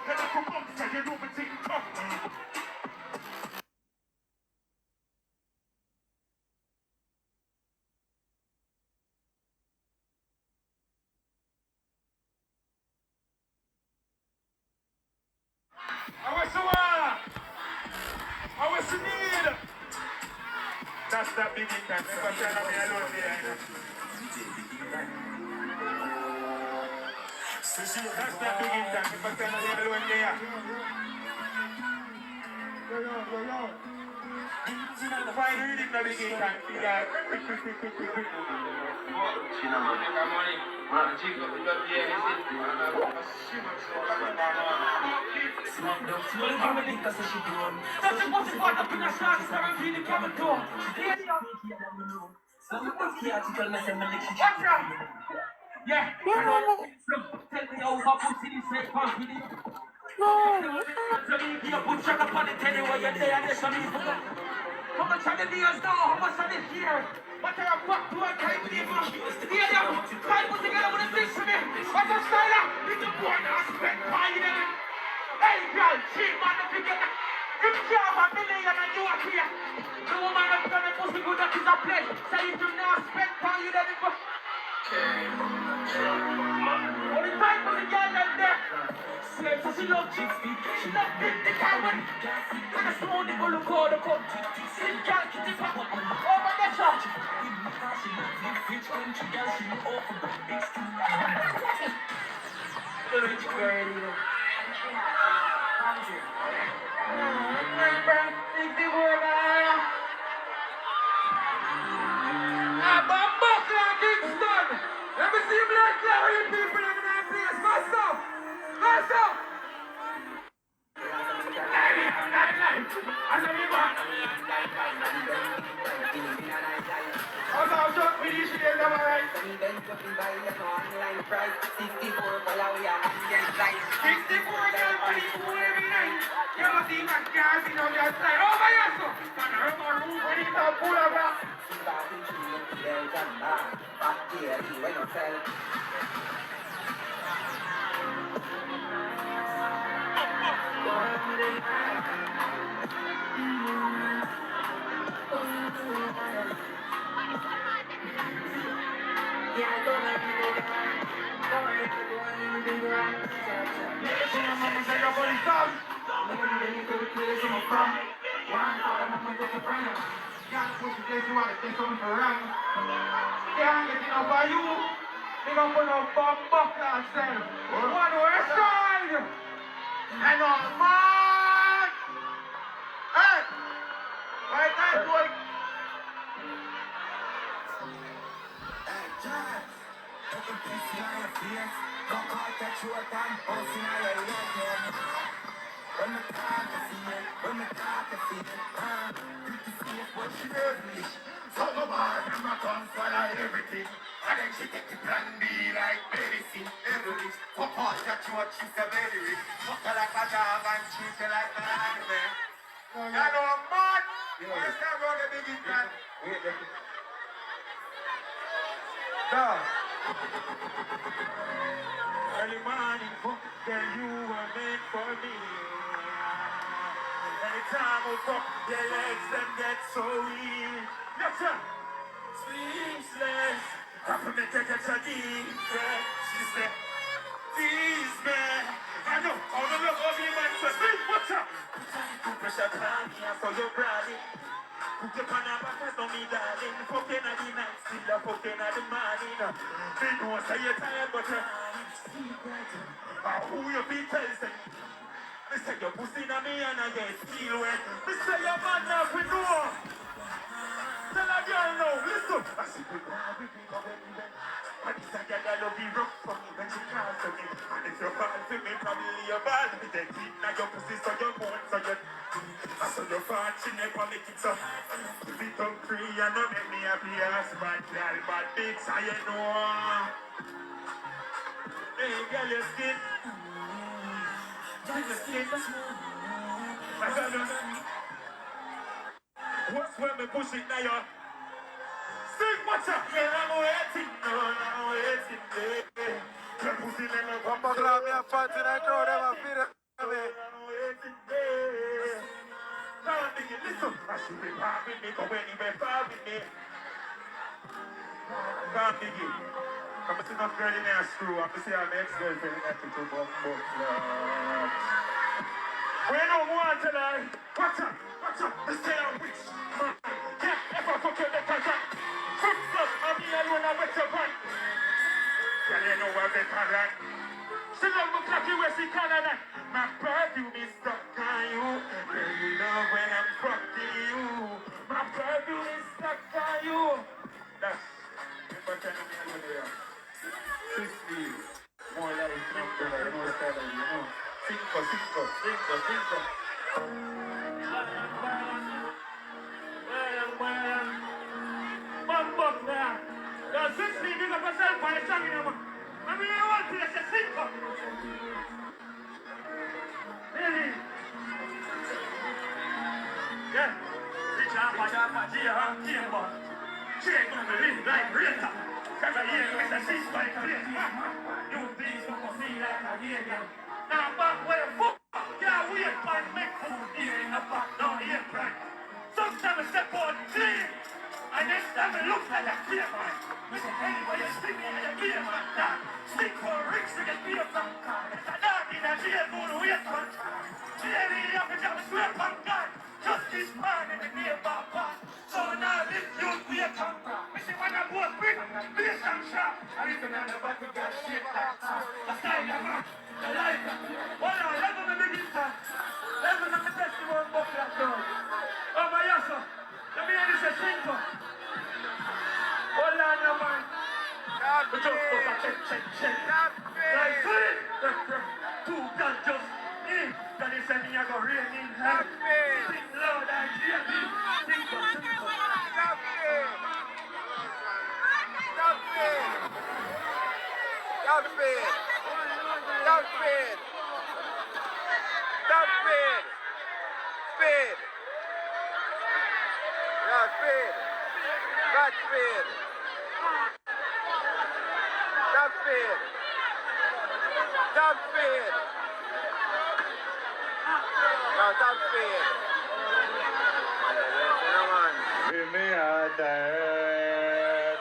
And I come up, say you know me think tough. I wish you are. I wish you need. That's that big impact. Never tell me alone there. That's that big impact. Never tell me alone there. Yo. Find reading the big impact. Quick. She not make her money. She got to get the yeah. Tell me how my pussy is safe for me. Jamaica, put check up on it anyway, you're there, there's some people. How much of the deals now? How much of the year? What are you back to a time with him? Hear them? Try to put together with a fish for me. What's a styler? It's a born and spent by them. Hey, girl, cheap man, if you get that. If you have a million and you are here, the woman that's gonna pussy good that is a place. Say if you now spend by you, then it goes. Only time for the girl like that. Slave so she love Jixby. She love the carbon. And a small nigga look all the cup. Slim girl, kitty pop. Over the shop. She love rich country girl. She look open the big skin. The rich girl, you know. Think the word Kingston. Let me see black Larry people in that place. Myself. I'll talk with you today, am I right? 64 girl money pool every night. You don't see my cars in on your side. Oh my God, so. Man, I have a room when it's a pool of that. Everything. And then she take the plan B like medicine. Everything. Fuck all that you want, she's a very rich. Fuck her like a dog and treat her like an animal. You know, man. Where's that road the big man? No. Early morning, fuck, girl, you were meant for me. Anytime we fuck, your legs them get so weak. Yes, sir. Speechless. After me take a deep breath, she said, "Please, man." I know, all the love of me, man. So, hey, what's up? Put pressure on me, I saw your brody. Put your pan up, I know me, darling. Fucking at the night, still a fucking at the morning. They know say you're tired, but who you be tells them? Me say your pussy na me and I get steel wet. Me say your man now we know. Tell a girl no, listen. I see people have been coming. And it's a girl that love you rough for me when she calls to me. And if you fall to me, probably your ball. Me dead deep now your pussy so your bones so your. I saw your fart, she never make it so. If it don't free, you know make me happy as bad girl, bad bitch, I know. Hey girl, your skin. What's when me push it now, yo? Sing what's up? Yeah, I'm waiting, no, I'm waiting, yeah. The pussy never come back, me a fat in that crowd, I'm a fit. to me. Listen, I should be popping me, but when you be popping me, can't dig it. I'm seeing a girl in there screw. I'm seeing my ex-girlfriend in that little book. We don't want to lie. Watch out, this say I'm rich. Yeah, if I fuck you, make a shot. Fix up, I'm here alone, I bet your butt. Girl, you know what they call that. She love me cocky where she call that. My perfume is stuck on you. Girl, you love when I'm fucking you. My perfume is stuck on you. That's what I'm telling you. 60. More like 50, like more style, you know. Cinco. Bump now. The 60 is a percent by the song, you know. I mean, I want to say cinco. Really? Yeah. Richard, Kimbo. She ain't gonna live like Rita. Cause I hear you, Mr. Six by Rita. You please don't see like I hear you. Now, back where the fuck? Yeah, we ain't fine, make food here in the back, down here, right? Sometimes I step on clean. And next time I look like a clear man. We say, anyway, you speak me like a clear man. Now, stick for rich to get beer from God. It's a dog in a jail, go to waste man. Jail in the office, I'm a swear from God. Just this man in the neighbor bar. So now this youth we a conquer. We say, when I go a bring, be a some shot. I even on the back of God, shit like that. The style of man, the life of man. Well, now, level me begin to. Level me the festival of Buffalo Town. Oh, my yassa. Let me hear this a cinco. Hold on, your man. We just go to check. Like, see? Two guns just in. That is a me, I go rain in hell. Sing loud and hear me. Cinco. Speed. Yeah, speed. Got speed. Top speed. No, top speed. Give me a dead.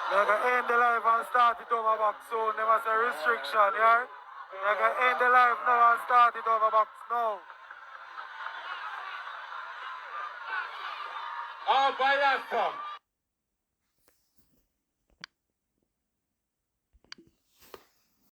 They're going to end the live and start it over back soon. There was a restriction, yeah? They're going to end the live now and start it over back now. Oh, vaya,